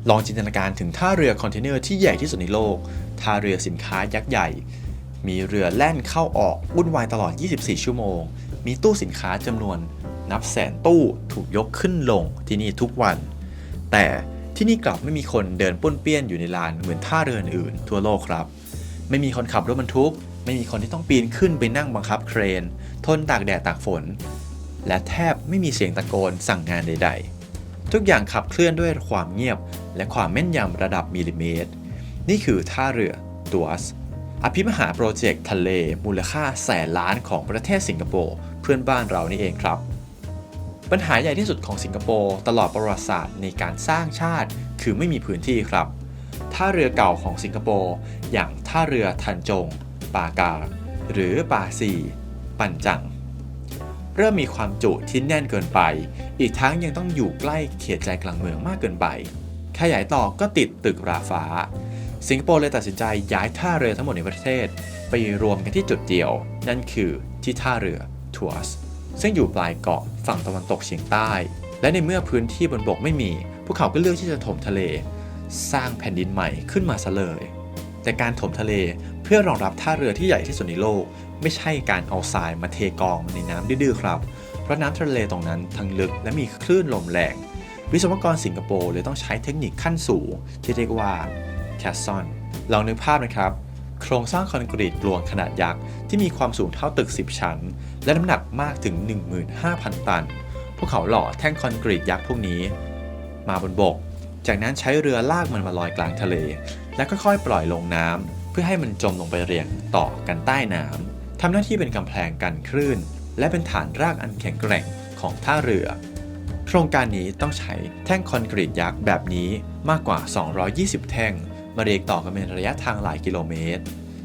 ลองจินตนาการถึงท่าเรือคอนเทนเนอร์ที่ใหญ่ที่สุดในโลกท่าเรือสินค้ายักษ์ใหญ่มีเรือแล่นเข้าออกวุ่นวายตลอด 24 ชั่วโมงมีตู้สินค้าจำนวนนับแสนตู้ถูกยกขึ้นลงที่นี่ทุกวันแต่ที่นี่กลับไม่มีคนเดินป้วนเปี้ยนอยู่ในลานเหมือนท่าเรืออื่นทั่วโลกครับไม่มีคนขับรถบรรทุกไม่มีคนที่ต้องปีนขึ้นไปนั่งบังคับเครนทนตากแดดตากฝนและแทบไม่มีเสียงตะโกนสั่งงานใดๆทุกอย่างขับเคลื่อนด้วยความเงียบและความแม่นยำระดับมิลลิเมตรนี่คือท่าเรือตัวสอภิมหาโปรเจกต์ทะเลมูลค่าแสนล้านของประเทศสิงคโปร์เพื่อนบ้านเรานี่เองครับปัญหาใหญ่ที่สุดของสิงคโปร์ตลอดประวัติศาสตร์ในการสร้างชาติคือไม่มีพื้นที่ครับท่าเรือเก่าของสิงคโปร์อย่างท่าเรือทันจงปากาหรือปาซีปันจังเริ่มมีความจุที่แน่นเกินไปอีกทั้งยังต้องอยู่ใกล้เขตใจกลางเมืองมากเกินไปขยายต่อก็ติดตึกราฟ้าสิงคโปร์เลยตัดสินใจย้ายท่าเรือทั้งหมดในประเทศไปรวมกันที่จุดเดียวนั่นคือที่ท่าเรือทัวสซึ่งอยู่ปลายเกาะฝั่งตะวันตกเฉียงใต้และในเมื่อพื้นที่บนบกไม่มีพวกเขาก็เลือกที่จะถมทะเลสร้างแผ่นดินใหม่ขึ้นมาซะเลยแต่การถมทะเลเพื่อรองรับท่าเรือที่ใหญ่ที่สุดในโลกไม่ใช่การเอาทรายมาเทกองในน้ำดื้อๆครับเพราะน้ำทะเลตรงนั้นทั้งลึกและมีคลื่นลมแรงวิศวกรสิงคโปร์เลยต้องใช้เทคนิคขั้นสูงที่เรียกว่าแคสซอนลองนึกภาพนะครับโครงสร้างคอนกรีตกลวงขนาดยักษ์ที่มีความสูงเท่าตึก10ชั้นและน้ำหนักมากถึง 15,000 ตันพวกเขาหล่อแท่งคอนกรีตยักษ์พวกนี้มาบนบกจากนั้นใช้เรือลากมันมาลอยกลางทะเลและค่อยๆปล่อยลงน้ำเพื่อให้มันจมลงไปเรียงต่อกันใต้น้ำทำหน้าที่เป็นกำแพงกันคลื่นและเป็นฐานรากอันแข็งแกร่งของท่าเรือโครงการนี้ต้องใช้แท่งคอนกรีตยักษ์แบบนี้มากกว่า220แท่งมาเรียงต่อกันเป็นระยะทางหลายกิโลเมตร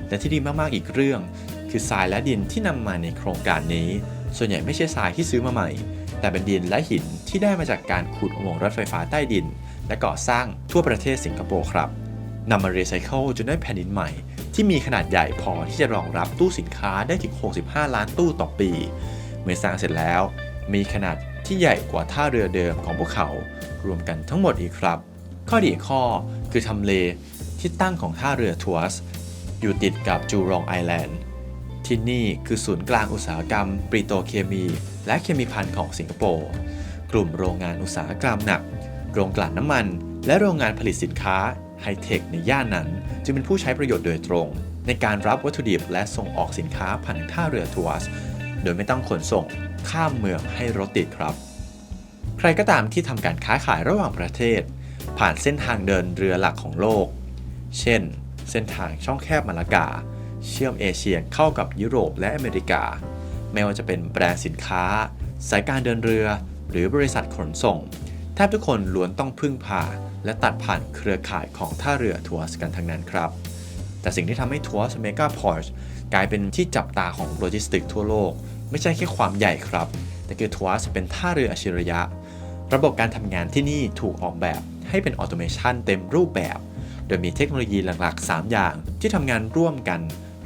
และที่ดีมากๆอีกเรื่องคือทรายและดินที่นำมาในโครงการนี้ส่วนใหญ่ไม่ใช่ทรายที่ซื้อมาใหม่แต่เป็นดินและหินที่ได้มาจากการขุดอุโมงค์รถไฟฟ้าใต้ดินและก่อสร้างทั่วประเทศสิงคโปร์ครับนำมารีไซเคิลจนได้แผ่นดินใหม่ที่มีขนาดใหญ่พอที่จะรองรับตู้สินค้าได้ถึง65ล้านตู้ต่อปีเมื่อสร้างเสร็จแล้วมีขนาดที่ใหญ่กว่าท่าเรือเดิมของพวกเขารวมกันทั้งหมดอีกครับข้อดีอีกข้อคือทำเลที่ตั้งของท่าเรือทัวสอยู่ติดกับจูรองไอแลนด์ที่นี่คือศูนย์กลางอุตสาหกรรมปริโตรเคมีและเคมีภัณฑ์ของสิงคโปร์กลุ่มโรงงานอุตสาหกรรมหนักโรงกลั่นน้ำมันและโรงงานผลิตสินค้าไฮเทคในย่านนั้นจึงเป็นผู้ใช้ประโยชน์โดยตรงในการรับวัตถุดิบและส่งออกสินค้าผ่านท่าเรือทัวสโดยไม่ต้องขนส่งข้ามเมืองให้รถติดครับใครก็ตามที่ทำการค้าขายระหว่างประเทศผ่านเส้นทางเดินเรือหลักของโลกเช่นเส้นทางช่องแคบมาลากาเชื่อมเอเชียเข้ากับยุโรปและอเมริกาไม่ว่าจะเป็นแบรนด์สินค้าสายการเดินเรือหรือบริษัทขนส่งแทบทุกคนล้วนต้องพึ่งพาและตัดผ่านเครือข่ายของท่าเรือทัวสกันทั้งนั้นครับแต่สิ่งที่ทำให้ทัวสเมกาพอร์ตกลายเป็นที่จับตาของโลจิสติกทั่วโลกไม่ใช่แค่ความใหญ่ครับแต่คือทัวสเป็นท่าเรืออัจฉริยะระบบการทำงานที่นี่ถูกออกแบบให้เป็นออโตเมชันเต็มรูปแบบโดยมีเทคโนโลยีหลักๆ3อย่างที่ทำงานร่วมกัน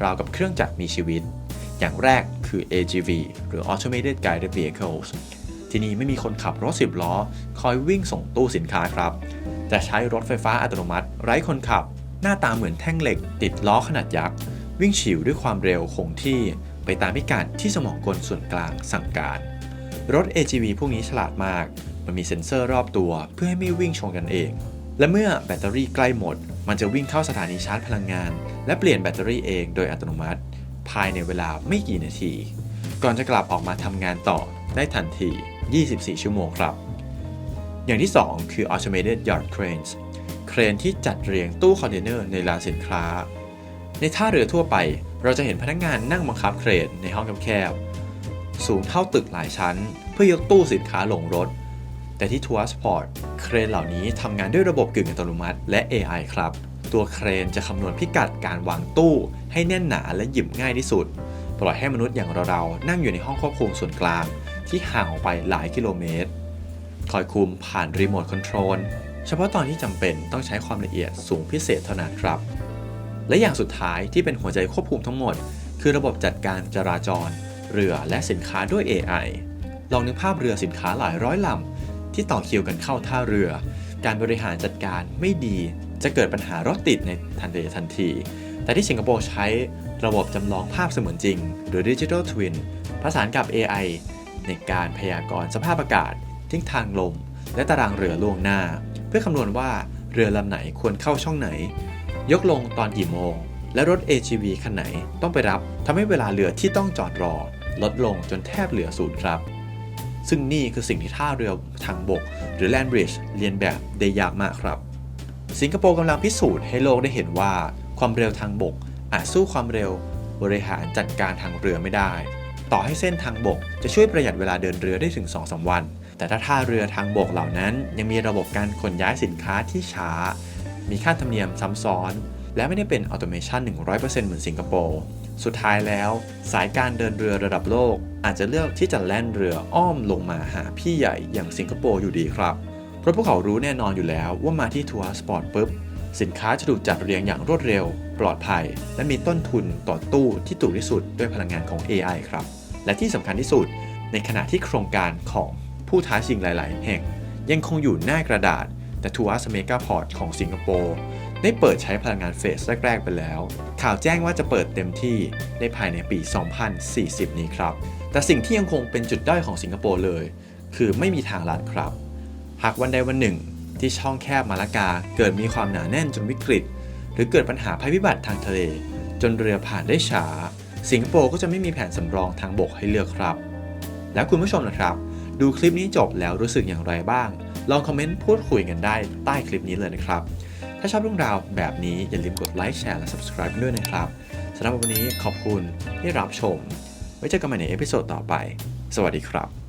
ราวกับเครื่องจักรมีชีวิตอย่างแรกคือ AGV หรือ Automated Guided Vehicles ที่นี่ไม่มีคนขับรถ10ล้อคอยวิ่งส่งตู้สินค้าครับแต่ใช้รถไฟฟ้าอัตโนมัติไร้คนขับหน้าตาเหมือนแท่งเหล็กติดล้อขนาดยักษ์วิ่งฉิวด้วยความเร็วคงที่ไปตามพิกัดที่สมองกลส่วนกลางสั่งการรถ AGV พวกนี้ฉลาดมากมันมีเซ็นเซอร์รอบตัวเพื่อให้ไม่วิ่งชนกันเองและเมื่อแบตเตอรี่ใกล้หมดมันจะวิ่งเข้าสถานีชาร์จพลังงานและเปลี่ยนแบตเตอรี่เองโดยอัตโนมัติภายในเวลาไม่กี่นาทีก่อนจะกลับออกมาทำงานต่อได้ทันที24ชั่วโมงครับอย่างที่2คือ Automated Yard Cranes เครนที่จัดเรียงตู้คอนเทนเนอร์ในลานสินค้าในท่าเรือทั่วไปเราจะเห็นพนักงานนั่งบังคับเครนในห้องแคบๆสูงเท่าตึกหลายชั้นเพื่อยกตู้สินค้าลงรถแต่ที่ทัวร์สปอร์ตเครนเหล่านี้ทำงานด้วยระบบกึ่งอัตโนมัติและ AI ครับตัวเครนจะคำนวณพิกัดการวางตู้ให้แน่นหนาและหยิบง่ายที่สุดปล่อยให้มนุษย์อย่างเราๆนั่งอยู่ในห้องควบคุมส่วนกลางที่ห่างออกไปหลายกิโลเมตรคอยคุมผ่านรีโมทคอนโทรลเฉพาะตอนที่จำเป็นต้องใช้ความละเอียดสูงพิเศษเท่านั้นครับและอย่างสุดท้ายที่เป็นหัวใจควบคุมทั้งหมดคือระบบจัดการจราจรเรือและสินค้าด้วย AI ลองนึกภาพเรือสินค้าหลายร้อยลำที่ต่อคิวกันเข้าท่าเรือ การบริหารจัดการไม่ดีจะเกิดปัญหารถติดในทันทีแต่ที่สิงคโปร์ใช้ระบบจำลองภาพเสมือนจริงหรือ Digital Twin ผสานกับ AI ในการพยากรณ์สภาพอากาศทิศทางลมและตารางเรือล่วงหน้าเพื่อคำนวณว่าเรือลำไหนควรเข้าช่องไหนยกลงตอนกี่โมงและรถ AGV คันไหนต้องไปรับทำให้เวลาเรือที่ต้องจอดรอลดลงจนแทบเหลือศูนย์ครับซึ่งนี่คือสิ่งที่ท่าเรือทางบกหรือ Land Bridge เรียนแบบได้ยากมากครับสิงคโปร์กำลังพิสูจน์ให้โลกได้เห็นว่าความเร็วทางบกอาจสู้ความเร็วบริหารจัดการทางเรือไม่ได้ต่อให้เส้นทางบกจะช่วยประหยัดเวลาเดินเรือได้ถึง 2-3 วันแต่ถ้าท่าเรือทางบกเหล่านั้นยังมีระบบการขนย้ายสินค้าที่ช้ามีค่าธรรมเนียมซ้ำซ้อนและไม่ได้เป็นออโตเมชัน 100% เหมือนสิงคโปร์สุดท้ายแล้วสายการเดินเรือระดับโลกอาจจะเลือกที่จะแล่นเรืออ้อมลงมาหาพี่ใหญ่อย่างสิงคโปร์อยู่ดีครับเพราะพวกเขารู้แน่นอนอยู่แล้วว่ามาที่ทัวร์สปอร์ตปุ๊บสินค้าจะถูกจัดเรียงอย่างรวดเร็วปลอดภัยและมีต้นทุนต่อตู้ที่ถูกที่สุดด้วยพลังงานของ AI ครับและที่สำคัญที่สุดในขณะที่โครงการของผู้ท้าชิงหลายๆแห่งยังคงอยู่หน้ากระดาษแต่ทัวร์เมกาพอร์ตของสิงคโปร์ได้เปิดใช้พลังงานเฟสแรกๆไปแล้วข่าวแจ้งว่าจะเปิดเต็มที่ในภายในปี 2040 นี้ครับแต่สิ่งที่ยังคงเป็นจุดด้อยของสิงคโปร์เลยคือไม่มีทางลัดครับหากวันใดวันหนึ่งที่ช่องแคบมาลากาเกิดมีความหนาแน่นจนวิกฤตหรือเกิดปัญหาภัยพิบัติทางทะเลจนเรือผ่านได้ช้าสิงคโปร์ก็จะไม่มีแผนสำรองทางบกให้เลือกครับแล้วคุณผู้ชมนะครับดูคลิปนี้จบแล้วรู้สึกอย่างไรบ้างลองคอมเมนต์พูดคุยกันได้ใต้คลิปนี้เลยนะครับถ้าชอบเรื่องราวแบบนี้อย่าลืมกดไลค์แชร์และ Subscribe ด้วยนะครับสำหรับวันนี้ขอบคุณที่รับชมไว้เจอกันใหม่ในเอพิโซดต่อไปสวัสดีครับ